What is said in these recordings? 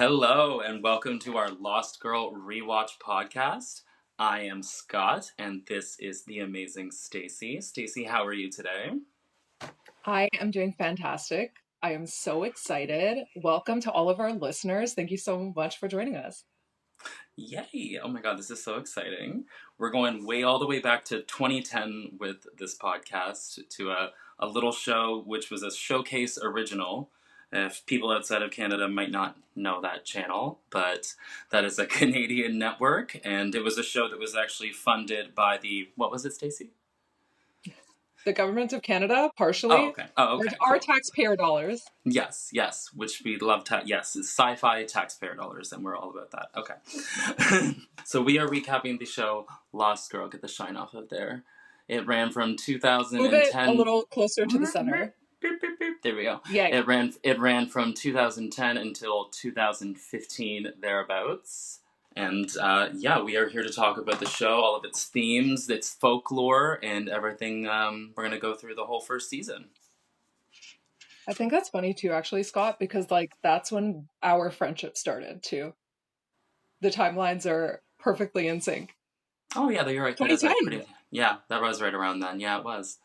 Hello, and welcome to our Lost Girl Rewatch podcast. I am Scott, and this is the amazing Stacie. Stacie, how are you today? I am doing fantastic. I am so excited. Welcome to all of our listeners. Thank you so much for joining us. Yay! Oh my god, this is so exciting. We're going all the way back to 2010 with this podcast to a little show which was a showcase original. If people outside of Canada might not know that channel, but that is a Canadian network, and it was a show that was actually funded by what was it, Stacie? The government of Canada, partially. Oh, okay. Our Cool. taxpayer dollars. Yes, which we love. Yes, it's sci-fi taxpayer dollars, and we're all about that. Okay. So we are recapping the show Lost Girl. Get the shine off of there. It ran from 2010. Move it a little closer to the center. There we go. Yeah. It ran from 2010 until 2015 thereabouts. And we are here to talk about the show, all of its themes, its folklore, and everything. We're going to go through the whole first season. I think that's funny too, actually, Scott, because that's when our friendship started too. The timelines are perfectly in sync. Oh yeah, you're right. 2010. That was right around then. Yeah, it was.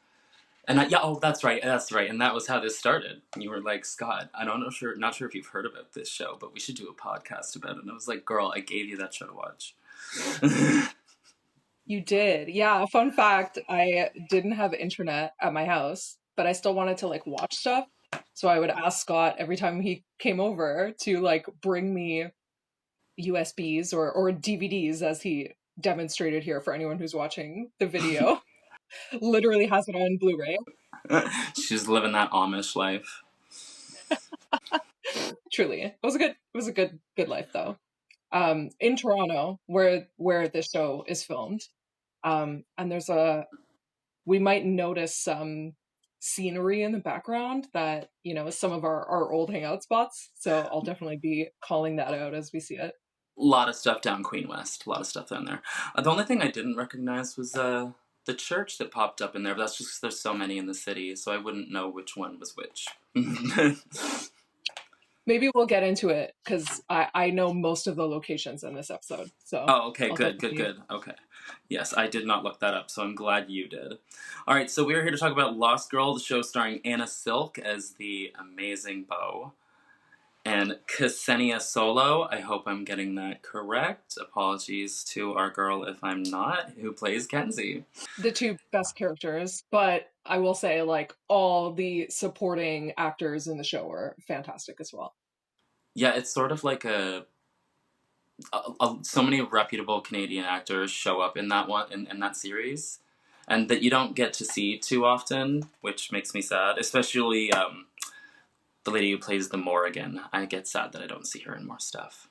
And that's right. And that was how this started. You were like, Scott, not sure if you've heard about this show, but we should do a podcast about it. And I was like, girl, I gave you that show to watch. You did. Yeah, fun fact, I didn't have internet at my house, but I still wanted to watch stuff. So I would ask Scott every time he came over to bring me USBs or DVDs, as he demonstrated here for anyone who's watching the video. Literally has it on Blu-ray. She's living that Amish life. Truly. It was a good life though. In Toronto, where this show is filmed. And we might notice some scenery in the background that, is some of our old hangout spots. So I'll definitely be calling that out as we see it. A lot of stuff down Queen West. A lot of stuff down there. The only thing I didn't recognize was the church that popped up in there, but that's just because there's so many in the city, so I wouldn't know which one was which. Maybe we'll get into it, because I know most of the locations in this episode. So. Oh, okay, good. Okay. Yes, I did not look that up, so I'm glad you did. All right, so we're here to talk about Lost Girl, the show starring Anna Silk as the amazing Beau, and Ksenia Solo, I hope I'm getting that correct. Apologies to our girl if I'm not, who plays Kenzie. The two best characters, but I will say, all the supporting actors in the show are fantastic as well. Yeah, it's sort of like so many reputable Canadian actors show up in that one, in that series, and that you don't get to see too often, which makes me sad, especially the lady who plays the Morrigan. I get sad that I don't see her in more stuff.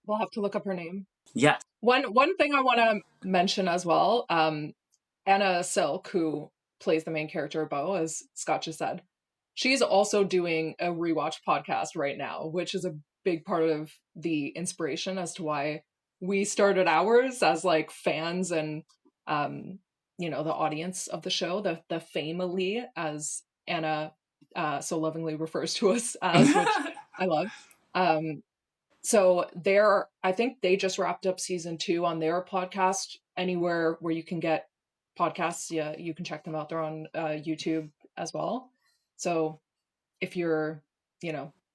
We'll have to look up her name. Yes. One thing I want to mention as well, Anna Silk, who plays the main character Beau, as Scott just said, she's also doing a Rewatch podcast right now, which is a big part of the inspiration as to why we started ours as fans and the audience of the show, the family, as Anna so lovingly refers to us as, which I love. So I think they just wrapped up season 2 on their podcast. Anywhere where you can get podcasts, yeah, you can check them out. They're on YouTube as well. So if you're,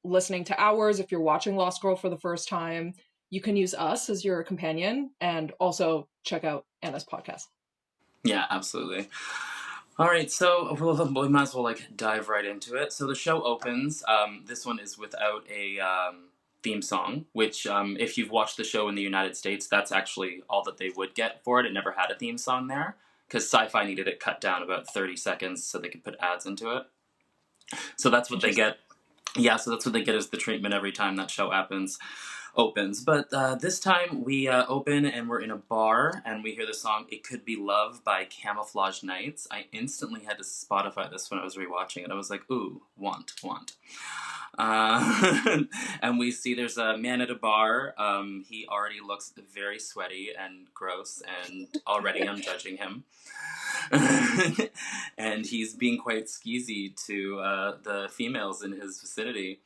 listening to ours, if you're watching Lost Girl for the first time, you can use us as your companion, and also check out Anna's podcast. Yeah, absolutely. All right, so we might as well dive right into it. So the show opens. This one is without a theme song, which if you've watched the show in the United States, that's actually all that they would get for it. It never had a theme song there, because Sci-Fi needed it cut down about 30 seconds so they could put ads into it. So that's what they get. Yeah, so that's what they get as the treatment every time that show opens. But this time we open and we're in a bar and we hear the song "It Could Be Love" by Camouflage Nights. I instantly had to Spotify this when I was rewatching it. I was like, ooh, want. And we see there's a man at a bar. He already looks very sweaty and gross, and already I'm judging him. And he's being quite skeezy to the females in his vicinity.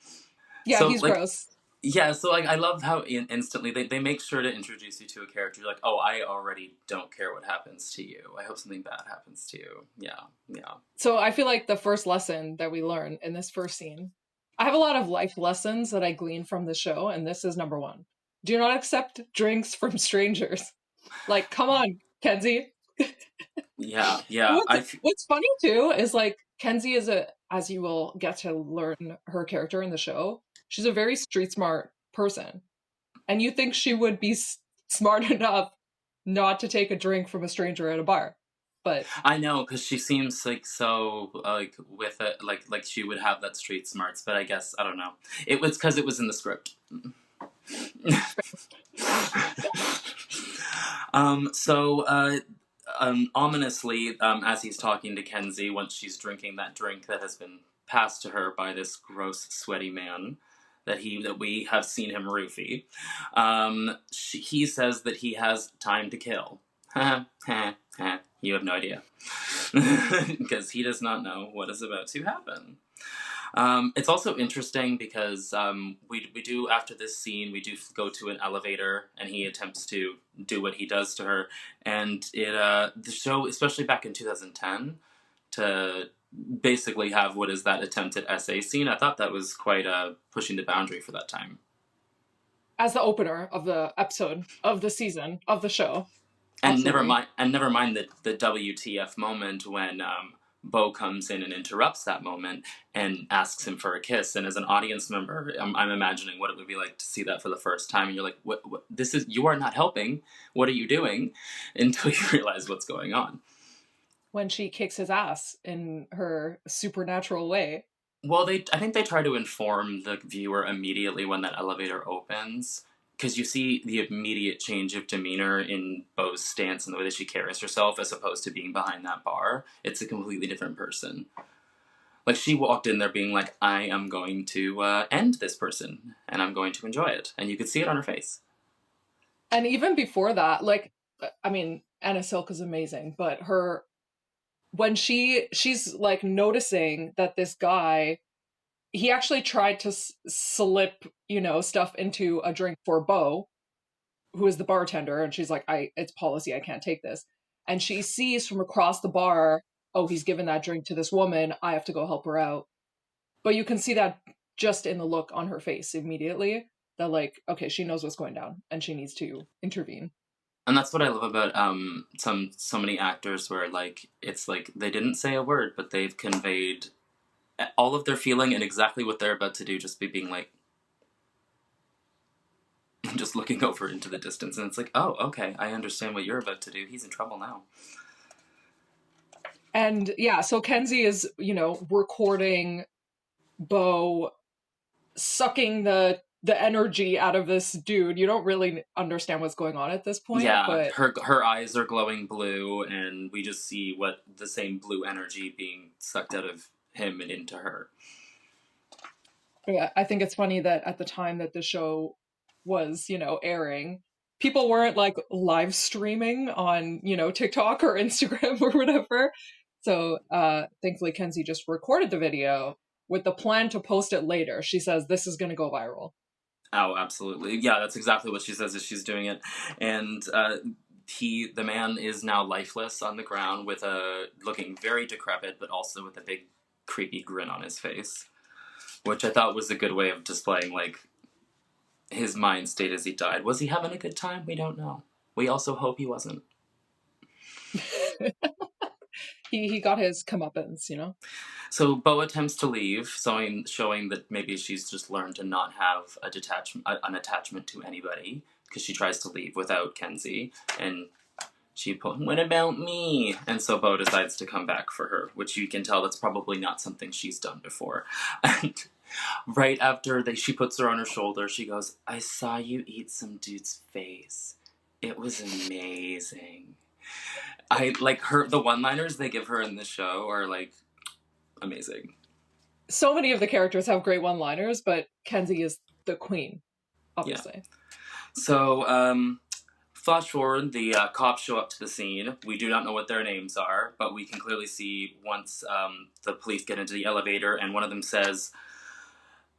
Yeah, so, he's gross. Yeah, so like I love how instantly they make sure to introduce you to a character. You're like, oh, I already don't care what happens to you. I hope something bad happens to you. Yeah, yeah. So I feel like the first lesson that we learn in this first scene, I have a lot of life lessons that I glean from the show, and this is number one. Do not accept drinks from strangers. Like, come on, Kenzie. Yeah, yeah. What's funny too is like Kenzie is as you will get to learn her character in the show, she's a very street smart person. And you think she would be smart enough not to take a drink from a stranger at a bar. But I know because she seems like so like with it, like she would have that street smarts. But I guess I don't know. It was because it was in the script. Ominously, as he's talking to Kenzie, once she's drinking that drink that has been passed to her by this gross, sweaty man that we have seen him roofie, he says that he has time to kill. You have no idea, because he does not know what is about to happen. It's also interesting because we do, after this scene, we do go to an elevator and he attempts to do what he does to her, and the show, especially back in 2010, to basically have what is that attempted SA scene. I thought that was quite pushing the boundary for that time. as the opener of the episode of the season of the show, And absolutely. never mind the WTF moment when Bo comes in and interrupts that moment and asks him for a kiss. And as an audience member, I'm imagining what it would be like to see that for the first time. And you're like, what, this is, you are not helping. What are you doing? Until you realize what's going on. When she kicks his ass in her supernatural way. Well, I think they try to inform the viewer immediately when that elevator opens, because you see the immediate change of demeanor in Bo's stance and the way that she carries herself, as opposed to being behind that bar. It's a completely different person. Like, she walked in there being like, I am going to end this person, and I'm going to enjoy it. And you could see it on her face. And even before that, like, I mean, Anna Silk is amazing, but her when she's like noticing that this guy, he actually tried to slip, stuff into a drink for Bo, who is the bartender, and she's like, it's policy, I can't take this. And she sees from across the bar, oh, he's given that drink to this woman, I have to go help her out. But you can see that just in the look on her face immediately, that like, okay, she knows what's going down and she needs to intervene. And that's what I love about so many actors, where like it's like they didn't say a word, but they've conveyed all of their feeling and exactly what they're about to do, just by being like, just looking over into the distance, and it's like, oh, okay, I understand what you're about to do. He's in trouble now. And yeah, so Kenzie is, recording Bo sucking the energy out of this dude. You don't really understand what's going on at this point, Yeah, but her eyes are glowing blue, and we just see what the same blue energy being sucked out of him and into her. yeah, I think it's funny that at the time that the show was, airing, people weren't like live streaming on, TikTok or Instagram or whatever. So thankfully Kenzie just recorded the video with the plan to post it later. She says this is going to go viral. Oh, absolutely. Yeah, that's exactly what she says as she's doing it. And the man is now lifeless on the ground, with looking very decrepit, but also with a big creepy grin on his face, which I thought was a good way of displaying like his mind state as he died. Was he having a good time? We don't know. We also hope he wasn't. He got his comeuppance. So Bo attempts to leave, showing that maybe she's just learned to not have an attachment to anybody, because she tries to leave without Kenzie, and she put, what about me? And so Bo decides to come back for her, which you can tell that's probably not something she's done before. And right after she puts her on her shoulder, she goes, I saw you eat some dude's face. It was amazing. I like the one-liners they give her in the show are like amazing. So many of the characters have great one-liners, but Kenzie is the queen, Yeah. obviously. So, flash forward, the cops show up to the scene. We do not know what their names are, but we can clearly see once the police get into the elevator, and one of them says,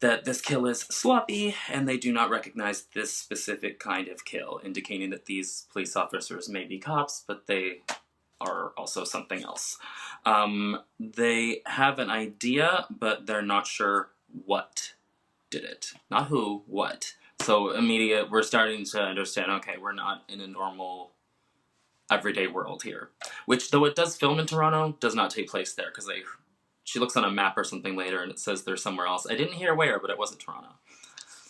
that this kill is sloppy and they do not recognize this specific kind of kill, indicating that these police officers may be cops, but they are also something else. They have an idea, but they're not sure what did it. Not who, what. So we're starting to understand, okay, we're not in a normal everyday world here. Which, though it does film in Toronto, does not take place there, because she looks on a map or something later and it says they're somewhere else. I didn't hear where, but it wasn't Toronto.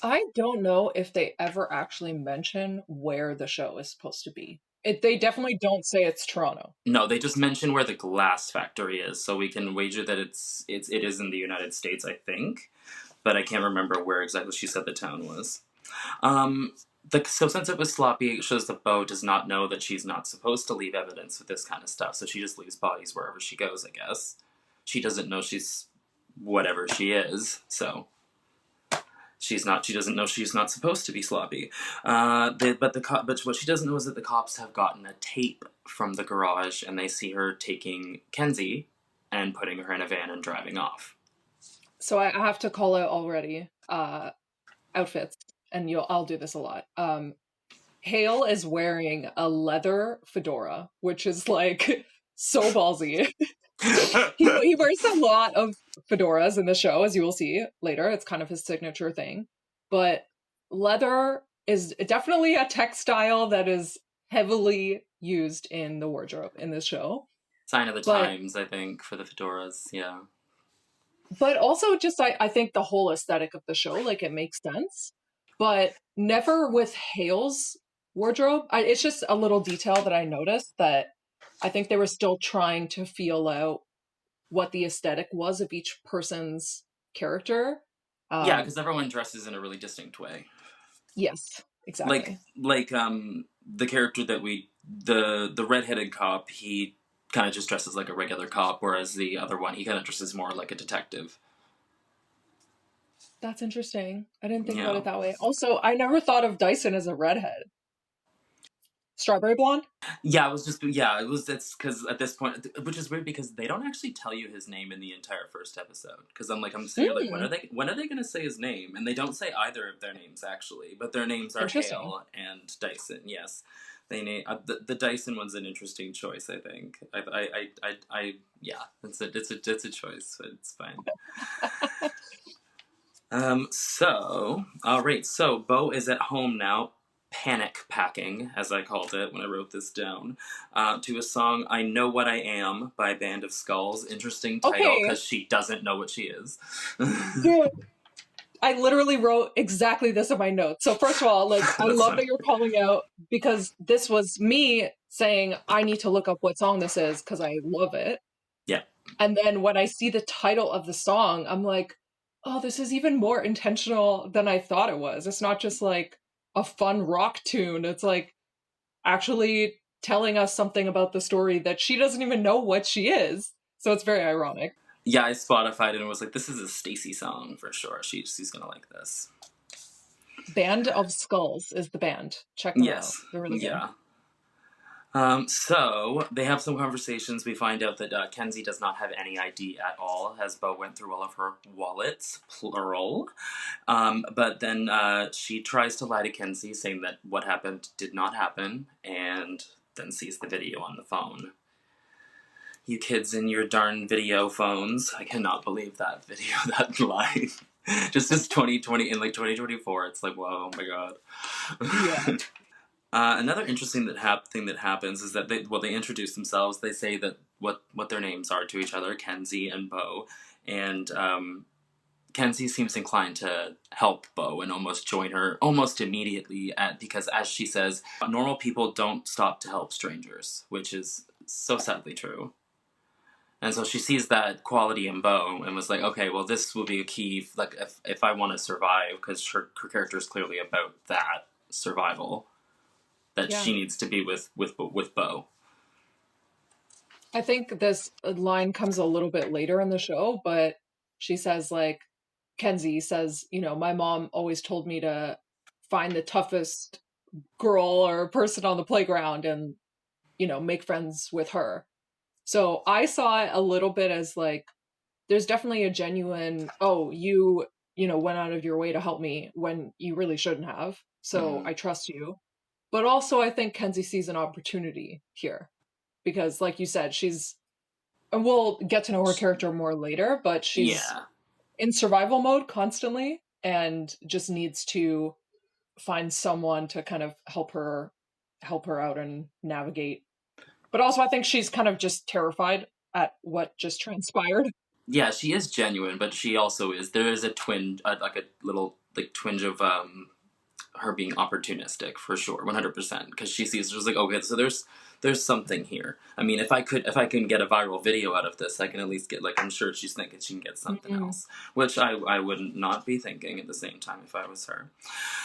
I don't know if they ever actually mention where the show is supposed to be. They definitely don't say it's Toronto. No, they just mention where the glass factory is, so we can wager that it is in the United States, I think, but I can't remember where exactly she said the town was. So since it was sloppy, it shows that Bo does not know that she's not supposed to leave evidence with this kind of stuff, so she just leaves bodies wherever she goes, I guess. She doesn't know she's whatever she is, so she doesn't know she's not supposed to be sloppy. But what she doesn't know is that the cops have gotten a tape from the garage, and they see her taking Kenzie and putting her in a van and driving off. So I have to call out already outfits, and I'll do this a lot. Hale is wearing a leather fedora, which is like so ballsy. He wears a lot of fedoras in the show, as you will see later. It's kind of his signature thing. But leather is definitely a textile that is heavily used in the wardrobe in this show. Sign of the times, I think, for the fedoras, yeah. But also just I think the whole aesthetic of the show, like it makes sense. But never with Hale's wardrobe. It's just a little detail that I noticed that I think they were still trying to feel out what the aesthetic was of each person's character. Yeah, because everyone dresses in a really distinct way. Yes, exactly. Like the character that the redheaded cop, he kind of just dresses like a regular cop, whereas the other one, he kind of dresses more like a detective. That's interesting. I didn't think about it that way. Also, I never thought of Dyson as a redhead. Strawberry blonde? Yeah, it's because at this point, which is weird because they don't actually tell you his name in the entire first episode. Because I'm sitting here like, when are they going to say his name? And they don't say either of their names actually, but their names are Hale and Dyson. Yes, they name the Dyson one's an interesting choice. I think. Yeah, it's a choice, but it's fine. All right. So Bo is at home now, panic packing, as I called it when I wrote this down, to a song "I Know What I Am" by Band of Skulls. Interesting title because she doesn't know what she is. Dude, I literally wrote exactly this in my notes. So first of all, like I love that you're calling out, because this was me saying I need to look up what song this is because I love it. Yeah. And then when I see the title of the song, I'm like, oh, this is even more intentional than I thought it was. It's not just like a fun rock tune. It's like actually telling us something about the story that she doesn't even know what she is. So it's very ironic. Yeah, I Spotified it and was like, this is a Stacie song for sure. She's gonna like this. Band of Skulls is the band. Check them out. They're really good. So they have some conversations. We find out that Kenzie does not have any ID at all, as Bo went through all of her wallets, plural. But then she tries to lie to Kenzie, saying that what happened did not happen, and then sees the video on the phone. You kids in your darn video phones. I cannot believe that video, that line. Just as 2020, in like 2024, it's like, whoa, oh my god. Yeah. Another interesting thing that happens is that they introduce themselves. They say that what their names are to each other, Kenzie and Bo, and Kenzie seems inclined to help Bo and almost join her almost immediately because, as she says, normal people don't stop to help strangers, which is so sadly true. And so she sees that quality in Bo and was like, okay, well, this will be a key, like, if I want to survive, because her character is clearly about that survival, that she needs to be with Bo. I think this line comes a little bit later in the show, but she says, like, Kenzie says, you know, my mom always told me to find the toughest girl or person on the playground and, you know, make friends with her. So I saw it a little bit as like, there's definitely a genuine, oh, you went out of your way to help me when you really shouldn't have. So Mm, I trust you. But also, I think Kenzie sees an opportunity here because, like you said, and we'll get to know her character more later, but she's yeah. in survival mode constantly and just needs to find someone to kind of help her out and navigate. But also, I think she's kind of just terrified at what just transpired. Yeah, she is genuine, but she also is. There is a twinge, like a little like twinge of her being opportunistic for sure, 100%. Because she sees, there's like, okay, so there's something here. I mean, if I can get a viral video out of this, I can at least get like, I'm sure she's thinking she can get something Mm-hmm. else, which I would not be thinking at the same time if I was her.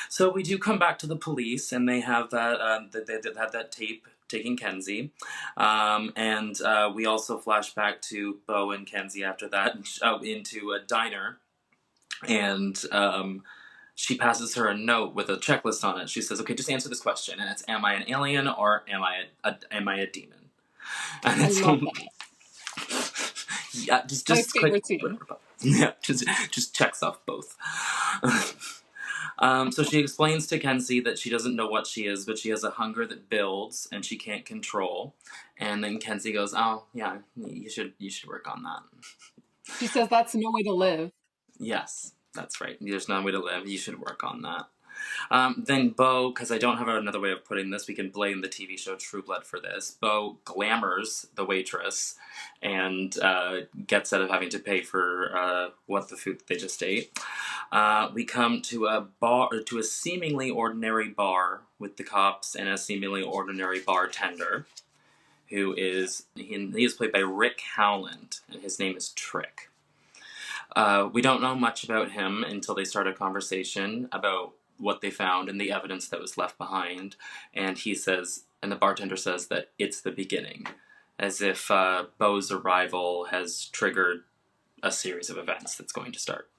So we do come back to the police, and they have that they have that tape taking Kenzie, and we also flash back to Bo and Kenzie after that into a diner, and she passes her a note with a checklist on it. She says, "Okay, just answer this question, and it's: Am I an alien or am I a demon?" And I it's love that. yeah, My just click favorite scene. whatever. Yeah, just checks off both. So she explains to Kenzie that she doesn't know what she is, but she has a hunger that builds and she can't control. And then Kenzie goes, "Oh yeah, you should work on that." She says that's no way to live. Yes, that's right. There's no way to live. You should work on that. Then Bo, because I don't have another way of putting this, we can blame the TV show True Blood for this. Bo glamours the waitress and gets out of having to pay for what the food they just ate. We come to a bar, to a seemingly ordinary bar with the cops and a seemingly ordinary bartender, who he is played by Rick Howland, and his name is Trick. We don't know much about him until they start a conversation about what they found and the evidence that was left behind. And the bartender says that it's the beginning, as if Bo's arrival has triggered a series of events that's going to start.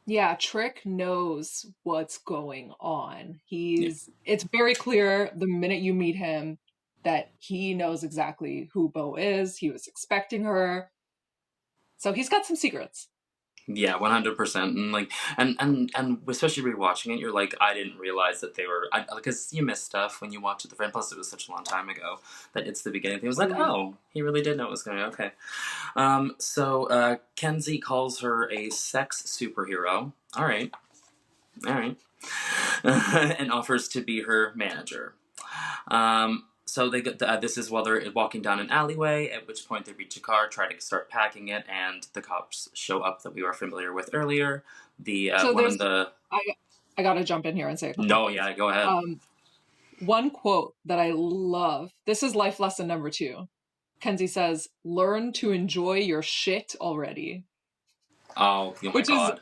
Yeah, Trick knows what's going on. Yeah. It's very clear the minute you meet him that he knows exactly who Bo is. He was expecting her. So he's got some secrets. Yeah, 100%. And like, and especially rewatching it, you're like, I didn't realize that they were, because you miss stuff when you watch it the friend. Plus, it was such a long time ago that it's the beginning. It was like, Mm. oh, he really did know what was going on. Okay. So Kenzie calls her a sex superhero. All right, all right, and offers to be her manager. So they get this is while they're walking down an alleyway, at which point they reach a car, try to start packing it, and the cops show up that we were familiar with earlier. The So one of there's the I I gotta jump in here and say a couple no, things. yeah, go ahead. One quote that I love. This is life lesson number 2. Kenzie says, "Learn to enjoy your shit already," Oh my which is god,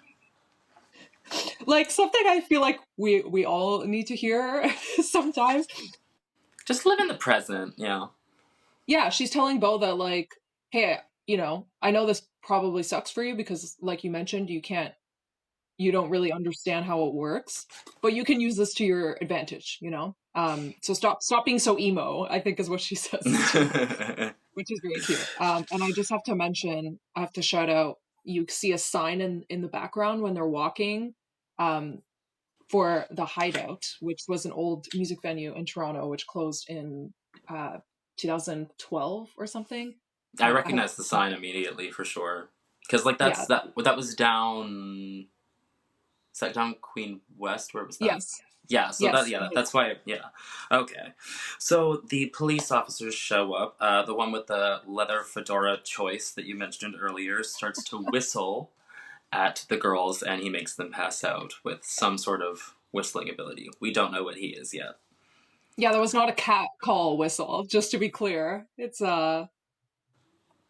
like something I feel like we all need to hear sometimes. just live in the present. Yeah, Yeah, she's telling Bo that like, hey, I know this probably sucks for you because like you mentioned, you don't really understand how it works, but you can use this to your advantage. So stop being so emo, I think is what she says too, which is very cute. And I just have to mention, I have to shout out, you see a sign in the background when they're walking, um, for the Hideout, which was an old music venue in Toronto, which closed in 2012 or something. I I have, recognize the sign immediately for sure. Because like yeah, that was down. Is that down Queen West? Where was that? yes, Yeah, so yes, that's why, yeah. Okay. So the police officers show up. The one with the leather fedora choice that you mentioned earlier starts to whistle at the girls, and he makes them pass out with some sort of whistling ability. We don't know what he is yet. yeah. There was not a cat call whistle, just to be clear. It's something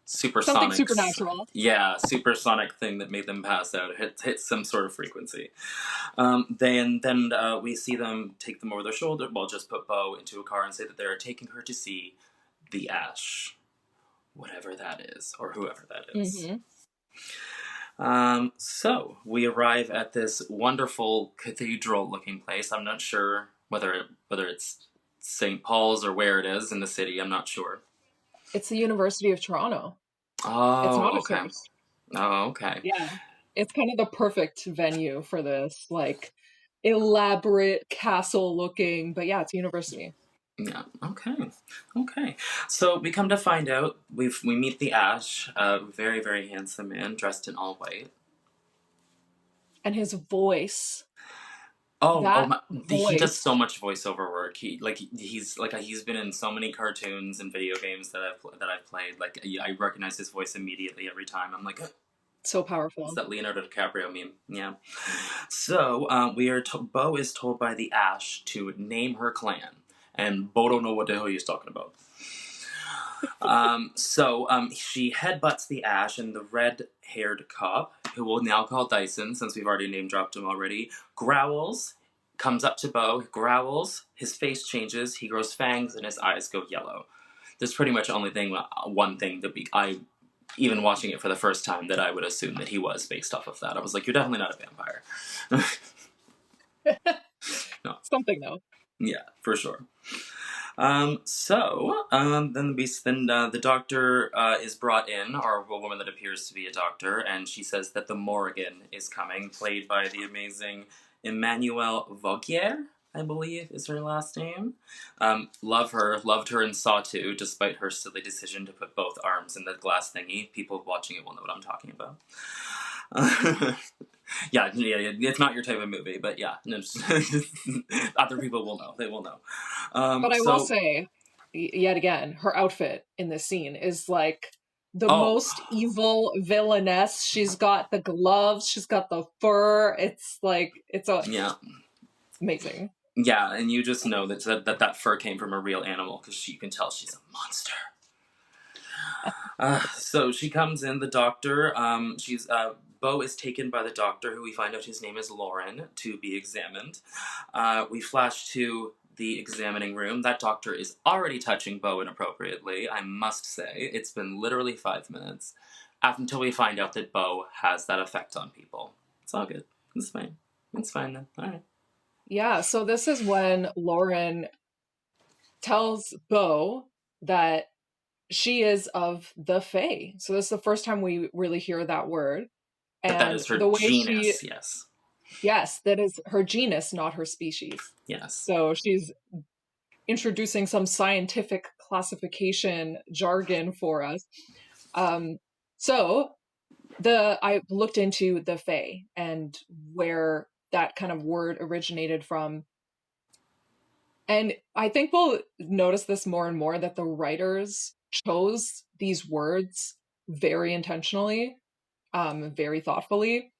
Supersonics. supernatural. Yeah, supersonic thing that made them pass out. Hit some sort of frequency. Then we see them take them over their shoulder. Well, just put Bo into a car and say that they are taking her to see the Ash, whatever that is, or whoever that is. Hmm. So we arrive at this wonderful cathedral-looking place. I'm not sure whether it's St. Paul's or where it is in the city. I'm not sure. It's the University of Toronto. It's not Oh, a okay. church. Oh, okay. Yeah. it's kind of the perfect venue for this, like elaborate castle looking, but yeah, it's university. Yeah. Okay. Okay. So we come to find out we meet the Ash, a very very handsome man dressed in all white. And his voice, Oh that my! He does voice, so much voiceover work. He's been in so many cartoons and video games that I've played. Like I recognize his voice immediately every time. I'm like, so it's powerful. that Leonardo DiCaprio meme. Yeah. So Bo is told by the Ash to name her clan, and Bo don't know what the hell he's talking about. She headbutts the Ash, and the red-haired cop, who we'll now call Dyson, since we've already name dropped him already, growls, comes up to Bo, growls, his face changes, he grows fangs, and his eyes go yellow. There's pretty much one thing that I, even watching it for the first time, that I would assume that he was based off of that. I was like, you're definitely not a vampire. No. Something though. Yeah, for sure. Then the doctor is brought in, or a woman that appears to be a doctor, and she says that the Morrigan is coming, played by the amazing Emmanuelle Vaugier, I believe is her last name. Loved her in Saw 2, despite her silly decision to put both arms in the glass thingy. People watching it will know what I'm talking about. Yeah, it's not your type of movie, but yeah, other people will know. They will know. But I will So, say, yet again, her outfit in this scene is like the oh, most evil villainess. She's got the gloves, she's got the fur. It's like yeah, amazing. yeah, and you just know that fur came from a real animal because you can tell she's a monster. So she comes in. The doctor. Bo is taken by the doctor, who we find out his name is Lauren, to be examined. We flash to the examining room. That doctor is already touching Bo inappropriately, I must say. It's been literally 5 minutes until we find out that Bo has that effect on people. It's all good. It's fine. It's fine then. All right. Yeah, so this is when Lauren tells Bo that she is of the Fae. So this is the first time we really hear that word. That And is her the way she, genus. Yes. yes, that is her genus, not her species. Yes. So she's introducing some scientific classification jargon for us. Um, so I looked into the Fae and where that kind of word originated from. And I think we'll notice this more and more that the writers chose these words very intentionally, very thoughtfully.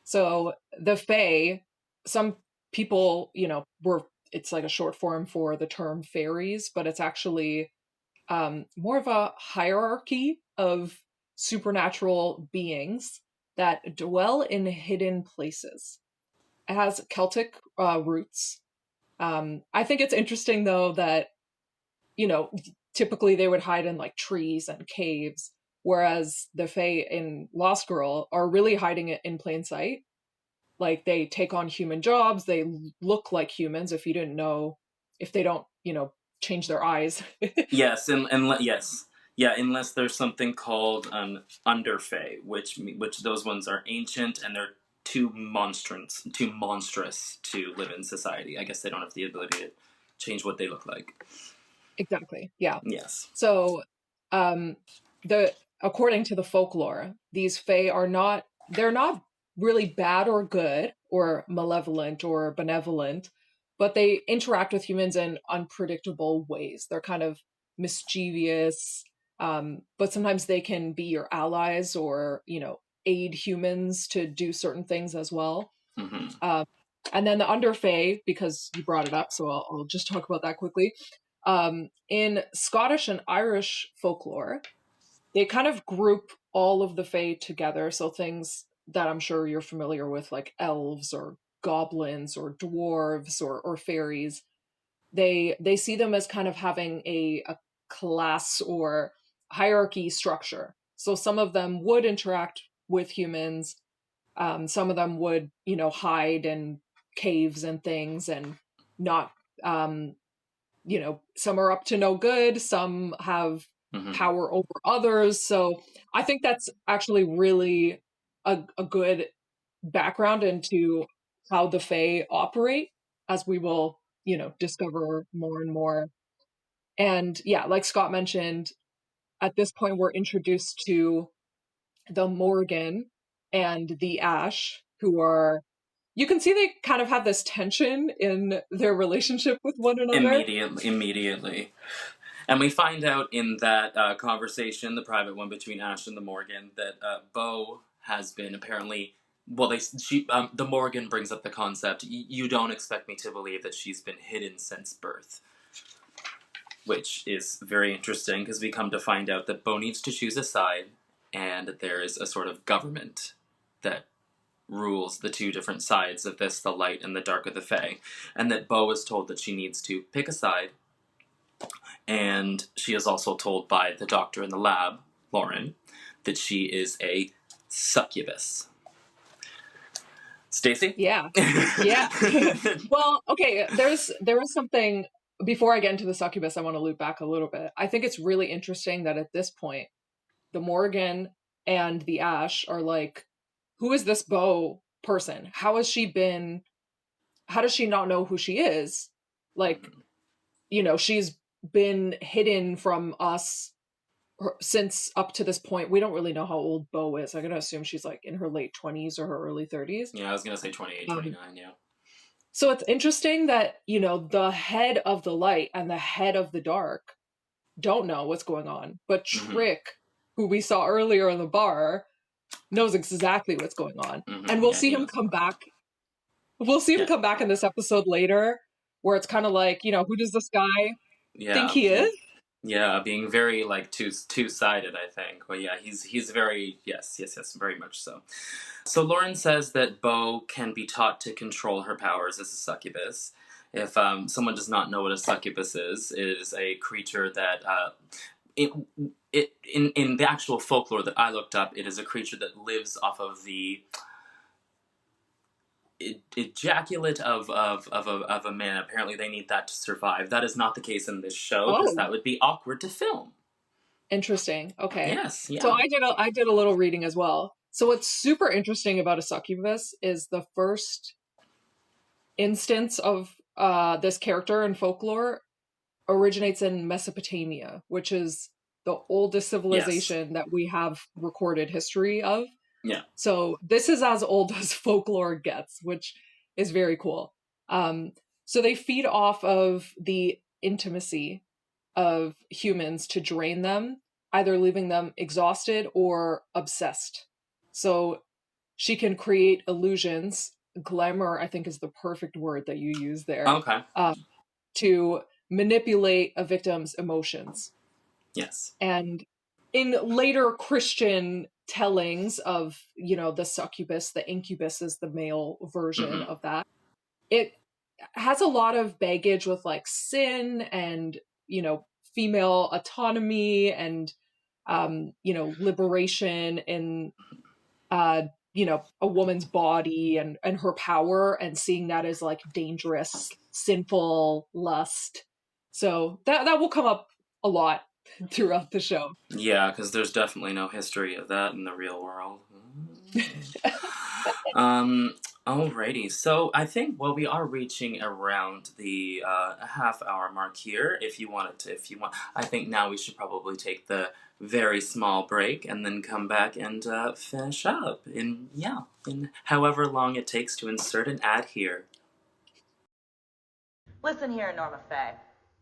So the Fae, some people, it's like a short form for the term fairies, but it's actually more of a hierarchy of supernatural beings that dwell in hidden places. It has Celtic roots. I think it's interesting though that, you know, typically they would hide in like trees and caves, whereas the Fae in Lost Girl are really hiding it in plain sight. Like they take on human jobs, they look like humans if you didn't know, if they don't, change their eyes. Yes, yes, yeah. Unless there's something called an underfey, which those ones are ancient and they're too monstrous to live in society. I guess they don't have the ability to change what they look like. Exactly. Yeah. Yes. So, um, the according to the folklore, these fae they're not really bad or good or malevolent or benevolent, but they interact with humans in unpredictable ways. They're kind of mischievous, but sometimes they can be your allies or, aid humans to do certain things as well. Mm-hmm. Um, and then the underfae, because you brought it up, so I'll just talk about that quickly. In Scottish and Irish folklore, they kind of group all of the fae together. So things that I'm sure you're familiar with, like elves or goblins or dwarves or fairies, they see them as kind of having a class or hierarchy structure. So some of them would interact with humans. Some of them would, hide in caves and things and not some are up to no good, some have Mm-hmm. power over others. So I think that's actually really a good background into how the Fae operate, as we will, discover more and more. And yeah, like Scott mentioned, at this point we're introduced to the Morgan and the Ash, who are, you can see they kind of have this tension in their relationship with one another. Immediately. And we find out in that conversation, the private one between Ash and the Morgan, that Bo has been apparently. Well, the Morgan brings up the concept. You don't expect me to believe that she's been hidden since birth, which is very interesting because we come to find out that Bo needs to choose a side, and that there is a sort of government that rules the two different sides of this, the light and the dark of the Fae, and that Bo is told that she needs to pick a side. And she is also told by the doctor in the lab, Lauren, that she is a succubus. Stacie? Yeah. Yeah. Well, okay, there was something before I get into the succubus, I want to loop back a little bit. I think it's really interesting that at this point, the Morgan and the Ash are like, who is this Bo person? How does she not know who she is? Like, she's been hidden from us since up to this point. We don't really know how old Bo is. I'm going to assume she's like in her late 20s or her early 30s. Yeah, I was going to say 28, 29, yeah. So it's interesting that, the head of the light and the head of the dark don't know what's going on. But Trick, who we saw earlier in the bar, knows exactly what's going on. And we'll see him come back. We'll see him come back in this episode later, where it's kind of like, who does this guy think he is? Yeah, being very like two-sided, I think. But yeah, he's very yes, very much so. So Lauren says that Bo can be taught to control her powers as a succubus. If someone does not know what a succubus is, it is a creature that in the actual folklore that I looked up, it is a creature that lives off of the ejaculate of a man. Apparently they need that to survive. That is not the case in this show, because that would be awkward to film. Interesting. Okay. Yes. Yeah. So I did a little reading as well. So what's super interesting about a succubus is the first instance of this character in folklore originates in Mesopotamia, which is the oldest civilization that we have recorded history of. Yeah. So this is as old as folklore gets, which is very cool. So they feed off of the intimacy of humans to drain them, either leaving them exhausted or obsessed. So she can create illusions. Glamour, I think, is the perfect word that you use there. Okay. To manipulate a victim's emotions. Yes. And in later Christian tellings of, the succubus, the incubus is the male version of that. It has a lot of baggage with like sin and, female autonomy and, liberation in, a woman's body and her power, and seeing that as like dangerous, sinful lust. So that will come up a lot throughout the show. Yeah, because there's definitely no history of that in the real world. Alrighty, so I think, we are reaching around the half-hour mark here. If you want, I think now we should probably take the very small break and then come back and finish up in however long it takes to insert an ad here. Listen here, Norma Faye.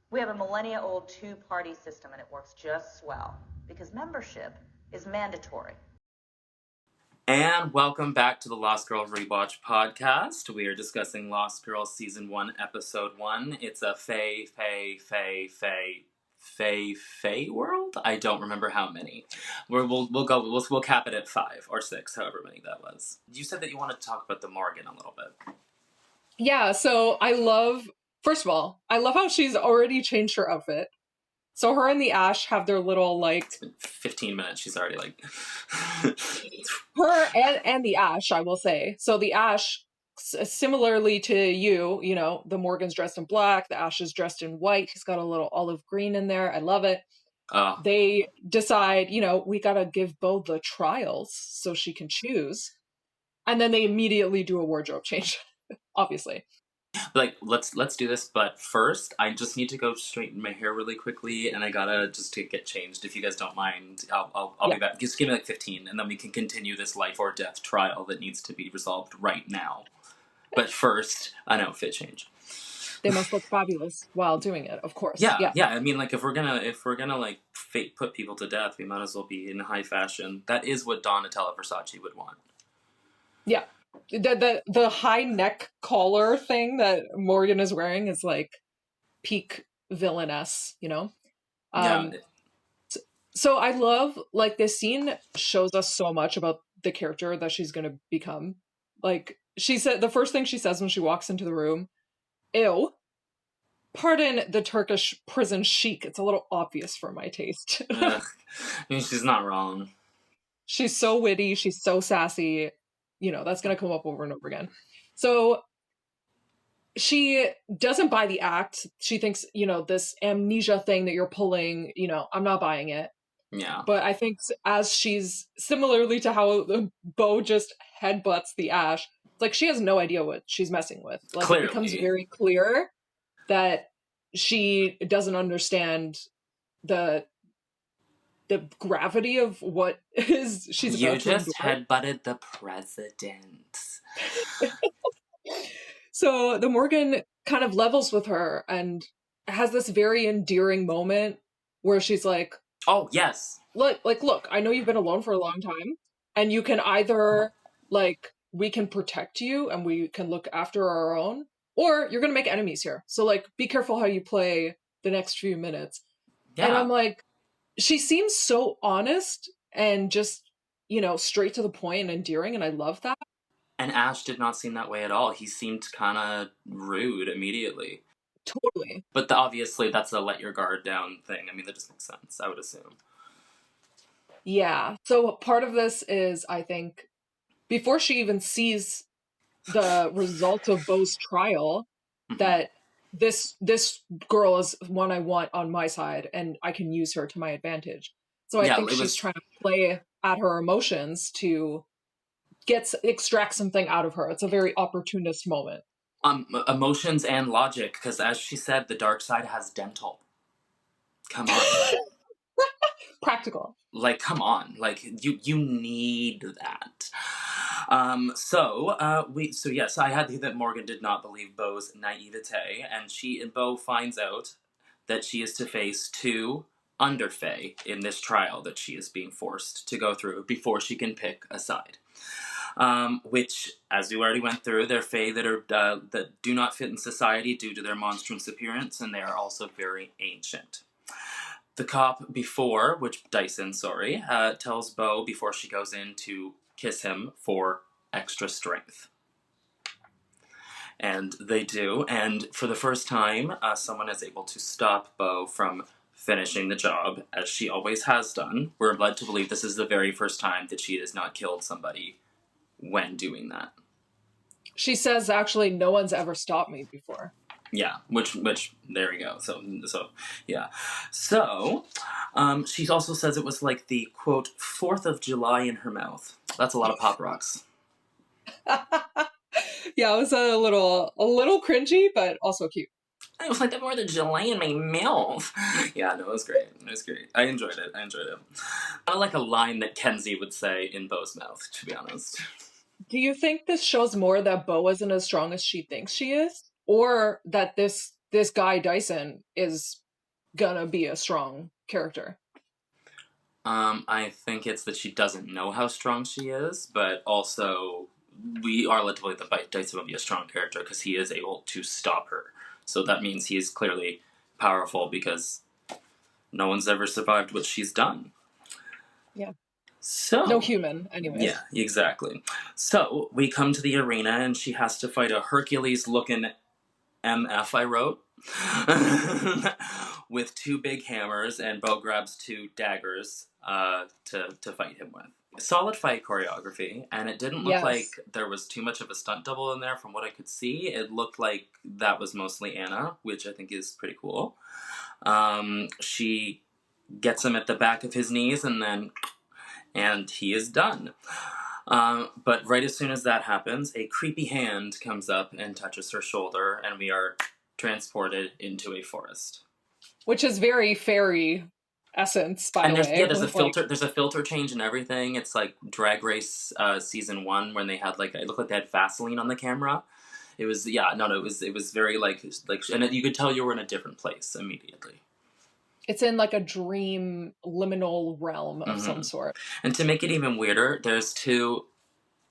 We have a millennia-old two-party system, and it works just swell, because membership is mandatory. And welcome back to the Lost Girl Rewatch podcast. We are discussing Lost Girl Season 1, Episode 1. It's a Fae world? I don't remember how many. We'll cap it at 5 or 6, however many that was. You said that you wanted to talk about the Morgan a little bit. Yeah, so first of all, I love how she's already changed her outfit. So her and the Ash have their little It's been 15 minutes. She's already like. Her and the Ash, I will say. So the Ash, similarly to you, the Morgan's dressed in black, the Ash is dressed in white. He's got a little olive green in there. I love it. They decide, we gotta give Bo the trials so she can choose. And then they immediately do a wardrobe change, obviously. Like, let's do this, but first I just need to go straighten my hair really quickly, and I gotta just to get changed. If you guys don't mind, I'll be back. Just give me like 15, and then we can continue this life or death trial that needs to be resolved right now. But first, an outfit change. They must look fabulous while doing it, of course. Yeah. I mean, like, if we're gonna like put people to death, we might as well be in high fashion. That is what Donatella Versace would want. Yeah. The high neck collar thing that Morgan is wearing is like peak villainess, you know? Yeah. So I love, like, this scene shows us so much about the character that she's going to become. Like, she said, the first thing she says when she walks into the room, ew, pardon the Turkish prison chic. It's a little obvious for my taste. I mean, she's not wrong. She's so witty. She's so sassy. You know, that's going to come up over and over again. So she doesn't buy the act. She thinks, you know, this amnesia thing that you're pulling, you know, I'm not buying it. Yeah. But I think as she's, similarly to how Bo just headbutts the ash, it's like she has no idea what she's messing with. Like, Clearly. It becomes very clear that she doesn't understand the gravity of what is she's about to endure. You just headbutted the president. So the Morgan kind of levels with her and has this very endearing moment where she's like, oh, yes. Look, I know you've been alone for a long time, and you can either, like, we can protect you and we can look after our own, or you're going to make enemies here. So, like, be careful how you play the next few minutes. Yeah. And I'm like, she seems so honest and just, you know, straight to the point and endearing, and I love that. And Ash did not seem that way at all. He seemed kind of rude immediately. Totally. But obviously that's a let your guard down thing. I mean, that just makes sense, I would assume. Yeah. So part of this is, I think, before she even sees the result of Bo's trial, that this girl is one I want on my side, and I can use her to my advantage. So I think she's trying to play at her emotions to extract something out of her. It's a very opportunist moment. Emotions and logic, because as she said, the dark side has dental. Come on. Practical. Like, come on. Like, you need that. So yes, I had that Morgan did not believe Bo's naivete, and Bo finds out that she is to face 2 underfae in this trial that she is being forced to go through before she can pick a side. Which, as we already went through, they're fae that do not fit in society due to their monstrous appearance, and they are also very ancient. The cop Dyson, tells Bo before she goes in to kiss him for extra strength. And they do, and for the first time, someone is able to stop Bo from finishing the job, as she always has done. We're led to believe this is the very first time that she has not killed somebody when doing that. She says, actually, no one's ever stopped me before. Yeah, which there we go. So yeah. So, she also says it was like the, quote, 4th of July in her mouth. That's a lot of Pop Rocks. Yeah, it was a little cringy, but also cute. It was like the 4th of July in my mouth. Yeah, no, it was great. I enjoyed it. Not like a line that Kenzie would say in Bo's mouth, to be honest. Do you think this shows more that Bo isn't as strong as she thinks she is? Or that this guy Dyson is gonna be a strong character? I think it's that she doesn't know how strong she is, but also we are led to believe that Dyson will be a strong character because he is able to stop her. So that means he is clearly powerful because no one's ever survived what she's done. Yeah. So no human, anyways. Yeah, exactly. So we come to the arena and she has to fight a Hercules-looking MF, I wrote, with 2 big hammers, and Bo grabs 2 daggers to fight him with. Solid fight choreography, and it didn't look like there was too much of a stunt double in there from what I could see. It looked like that was mostly Anna, which I think is pretty cool. She gets him at the back of his knees, and he is done. But right as soon as that happens, a creepy hand comes up and touches her shoulder, and we are transported into a forest. Which is very fairy essence, by And the way. there's a With like, filter. There's a filter change and everything. It's like Drag Race season 1 when they had like it looked like they had Vaseline on the camera. It was it was very like and you could tell you were in a different place immediately. it's in like a dream liminal realm of some sort. And to make it even weirder, there's 2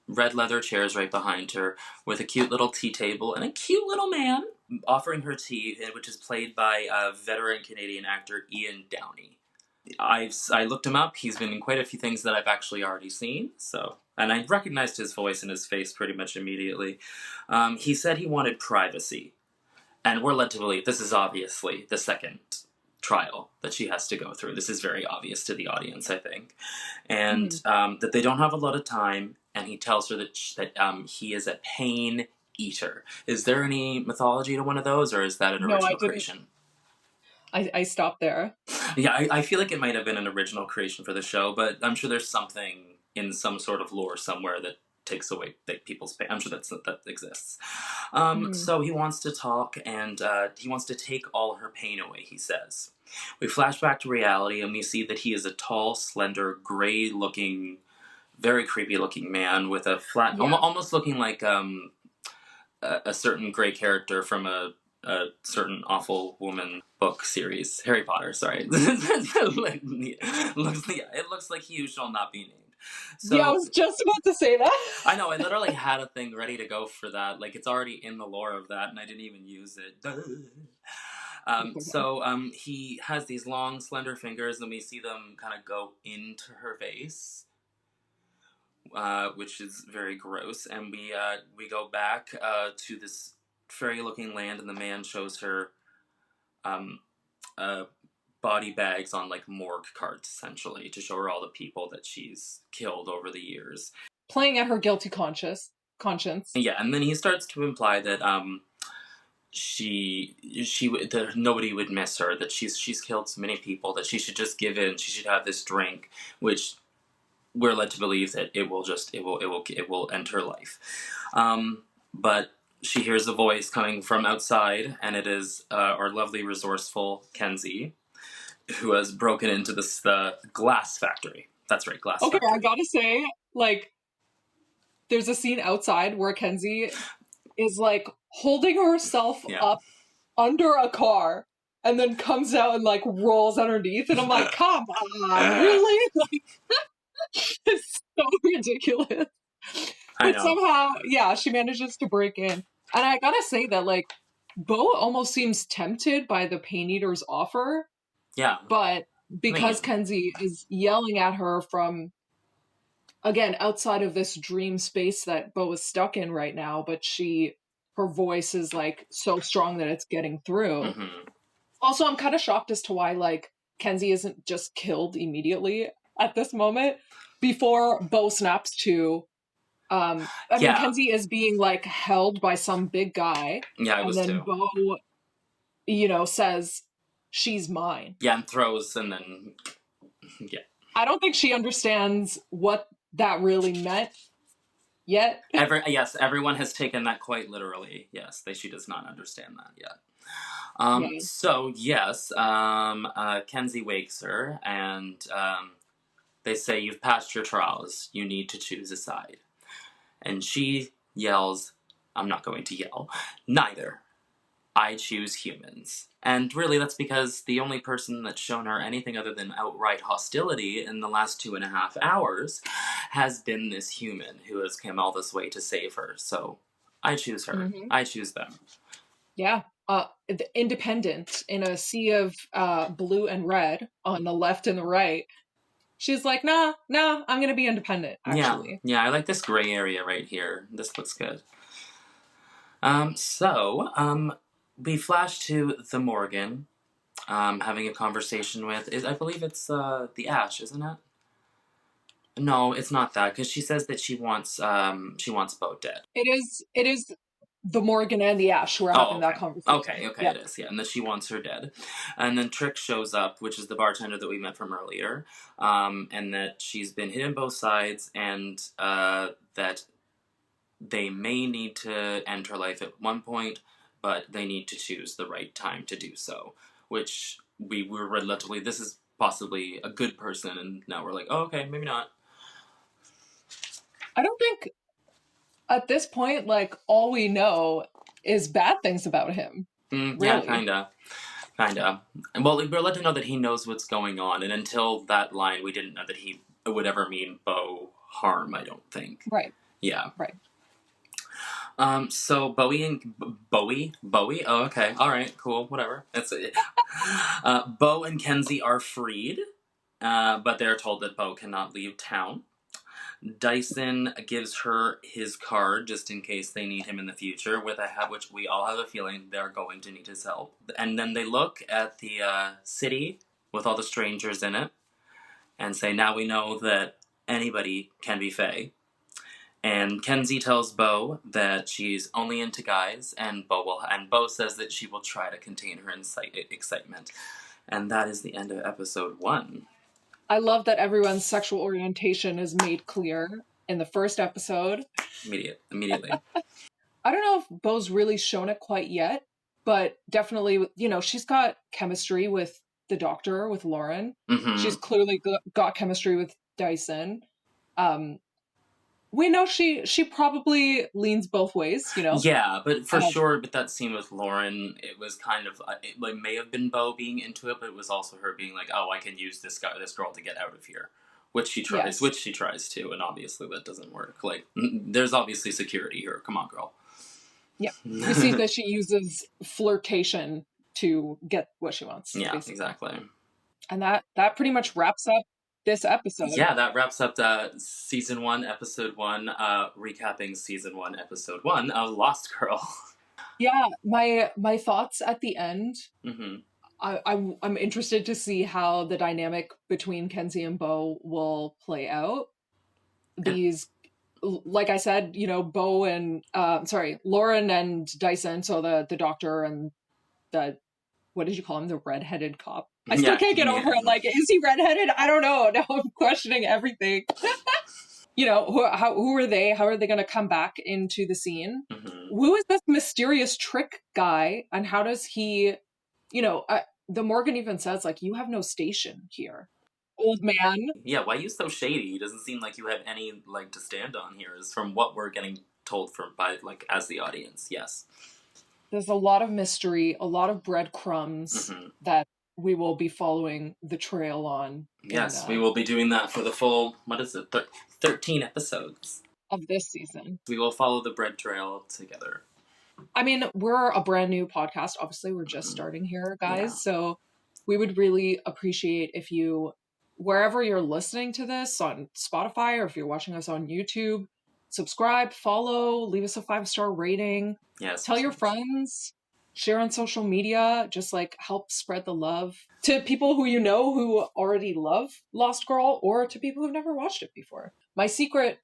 red leather chairs right behind her with a cute little tea table and a cute little man offering her tea, which is played by veteran Canadian actor Ian Downey. I looked him up. He's been in quite a few things that I've actually already seen. So, and I recognized his voice and his face pretty much immediately. He said he wanted privacy, and we're led to believe this is obviously the second trial that she has to go through. This is very obvious to the audience, I think, and that they don't have a lot of time. And he tells her that he is a pain eater. Is there any mythology to one of those, or is that an original creation? I stopped there. Yeah, I feel like it might have been an original creation for the show, but I'm sure there's something in some sort of lore somewhere that takes away people's pain. I'm sure that exists. So he wants to talk, and he wants to take all her pain away, he says. We flash back to reality, and we see that he is a tall, slender, gray-looking, very creepy-looking man with a flat, almost looking like a certain gray character from a certain awful woman book series, Harry Potter. Sorry, it looks like he who shall not be named. So, yeah, I was just about to say that. I know. I literally had a thing ready to go for that. Like it's already in the lore of that, and I didn't even use it. So he has these long, slender fingers, and we see them kind of go into her face. Which is very gross, and we go back to this fairy-looking land, and the man shows her body bags on like morgue carts, essentially, to show her all the people that she's killed over the years, playing at her guilty conscience. Yeah, and then he starts to imply that that nobody would miss her, that she's killed so many people that she should just give in. She should have this drink, which we're led to believe that it will end her life. But she hears a voice coming from outside, and it is our lovely, resourceful Kenzie, who has broken into the glass factory. That's right, glass factory. Okay, I gotta say, like, there's a scene outside where Kenzie is like holding herself up under a car, and then comes out and like rolls underneath, and I'm like, come on, really? Like, it's so ridiculous. But somehow, yeah, she manages to break in. And I gotta say that, like, Bo almost seems tempted by the Pain Eater's offer. Yeah. But because Kenzie is yelling at her from, again, outside of this dream space that Bo is stuck in right now, but her voice is, like, so strong that it's getting through. Mm-hmm. Also, I'm kind of shocked as to why, like, Kenzie isn't just killed immediately at this moment before Bo snaps to... I mean, Kenzie is being, like, held by some big guy. Yeah, and then Bo, says, she's mine. Yeah, and throws, and then... Yeah. I don't think she understands what that really meant yet. Yes, everyone has taken that quite literally. Yes, she does not understand that yet. So, yes, Kenzie wakes her, and they say, you've passed your trials. You need to choose a side. And she yells, I'm not going to yell, neither. I choose humans. And really, that's because the only person that's shown her anything other than outright hostility in the last 2.5 hours has been this human who has come all this way to save her. So I choose her. Mm-hmm. I choose them. Yeah. Independent in a sea of blue and red on the left and the right. She's like, nah, I'm going to be independent, actually. Yeah, I like this gray area right here. This looks good. We flash to the Morgan, having a conversation with, I believe it's the Ash, isn't it? No, it's not that, because she says that she wants Bo dead. It is the Morgan and the Ash who are having that okay. conversation. Okay, Yeah. it is, yeah. And that she wants her dead. And then Trick shows up, which is the bartender that we met from earlier, and that she's been hit on both sides, and that they may need to end her life at one point, but they need to choose the right time to do so. Which we were relatively, this is possibly a good person, and now we're like, oh, okay, maybe not. I don't think at this point, like, all we know is bad things about him. Yeah, Really. kinda. Well, we're led to know that he knows what's going on, and until that line, we didn't know that he would ever mean Bo harm, I don't think. Right. Yeah. Right. So Bowie? Oh, okay. All right, cool, whatever. That's it. Bo and Kenzie are freed, but they're told that Bo cannot leave town. Dyson gives her his card just in case they need him in the future, which we all have a feeling they're going to need his help. And then they look at the city with all the strangers in it and say, now we know that anybody can be Fae. And Kenzie tells Bo that she's only into guys, and Bo says that she will try to contain her excitement. And that is the end of episode 1. I love that everyone's sexual orientation is made clear in the first episode. Immediately. I don't know if Bo's really shown it quite yet, but definitely, you know, she's got chemistry with the doctor, with Lauren. Mm-hmm. She's clearly got chemistry with Dyson. We know she probably leans both ways, you know? Yeah, but for sure, with that scene with Lauren, it was kind of, it like, may have been Bo being into it, but it was also her being like, oh, I can use this girl to get out of here. Which she tries to, and obviously that doesn't work. Like, there's obviously security here. Come on, girl. Yeah. We see that she uses flirtation to get what she wants. Yeah, basically. Exactly. And that pretty much wraps up this episode. Yeah, that wraps up season 1, episode 1, recapping season 1, episode 1 of Lost Girl. Yeah, my thoughts at the end. Mm-hmm. I'm interested to see how the dynamic between Kenzie and Bo will play out. These, like I said, you know, Bo and Lauren and Dyson, so the doctor and the, what did you call him? The redheaded cop. I still can't get over it. Like, is he redheaded? I don't know. Now I'm questioning everything. You know, who are they? How are they going to come back into the scene? Mm-hmm. Who is this mysterious Trick guy, and how does he, you know, the Morgan even says, like, you have no station here, old man. Yeah, why are you so shady? He doesn't seem like you have any leg to stand on here, is from what we're getting told by as the audience. Yes. There's a lot of mystery, a lot of breadcrumbs that we will be following the trail on. Yes, we will be doing that for the full, 13 episodes of this season. We will follow the bread trail together. I mean, we're a brand new podcast. Obviously, we're just starting here, guys. Yeah. So we would really appreciate if you, wherever you're listening to this, on Spotify, or if you're watching us on YouTube, subscribe, follow, leave us a 5-star rating. Yes. Tell your friends, share on social media, just like help spread the love to people who you know who already love Lost Girl, or to people who've never watched it before. My secret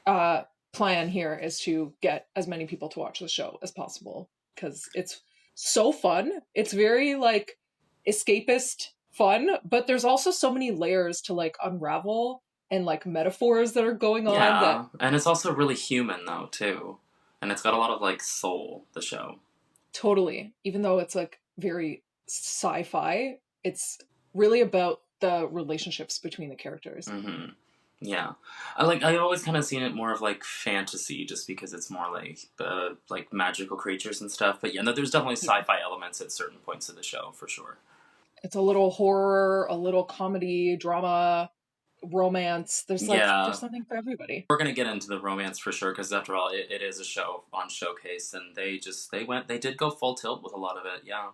plan here is to get as many people to watch the show as possible, because it's so fun. It's very like escapist fun, but there's also so many layers to like unravel, and like metaphors that are going on. Yeah, and it's also really human though too, and it's got a lot of like soul, the show. Totally. Even though it's like very sci-fi, it's really about the relationships between the characters. Mm-hmm. Yeah, I've always kind of seen it more of like fantasy, just because it's more like magical creatures and stuff. But yeah, no, there's definitely sci-fi elements at certain points of the show for sure. It's a little horror, a little comedy, drama, romance. There's something for everybody. We're gonna get into the romance for sure, because after all, it is a show on Showcase, and they did go full tilt with a lot of it. Yeah.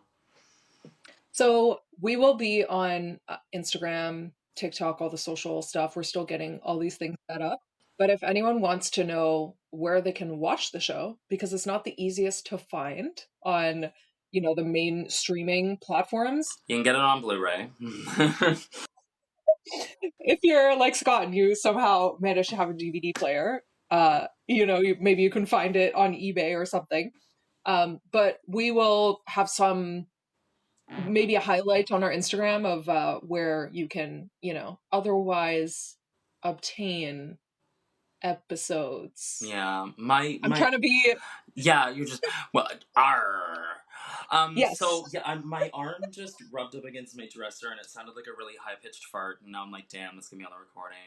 So we will be on Instagram, TikTok, all the social stuff. We're still getting all these things set up. But if anyone wants to know where they can watch the show, because it's not the easiest to find on, you know, the main streaming platforms. You can get it on Blu-ray. If you're like Scott and you somehow manage to have a DVD player, Maybe you can find it on eBay or something. But we will have maybe a highlight on our Instagram of where you can, otherwise obtain episodes. Yeah, I'm trying to be. Yeah, you're just Yes. So yeah, my arm just rubbed up against my dresser, and it sounded like a really high pitched fart. And now I'm like, damn, it's gonna be on the recording.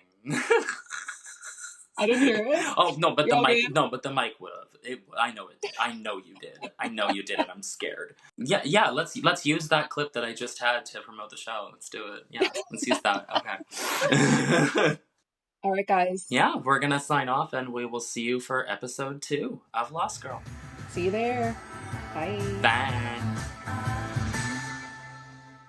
I didn't hear it. Oh no, but You're the all mic, good? no, but the mic would have. I know it did. I know you did. I know you did, and I'm scared. Yeah. Let's use that clip that I just had to promote the show. Let's do it. Yeah, let's use that. Okay. All right, guys. Yeah, we're gonna sign off, and we will see you for episode 2 of Lost Girl. See you there. Bye. Bye.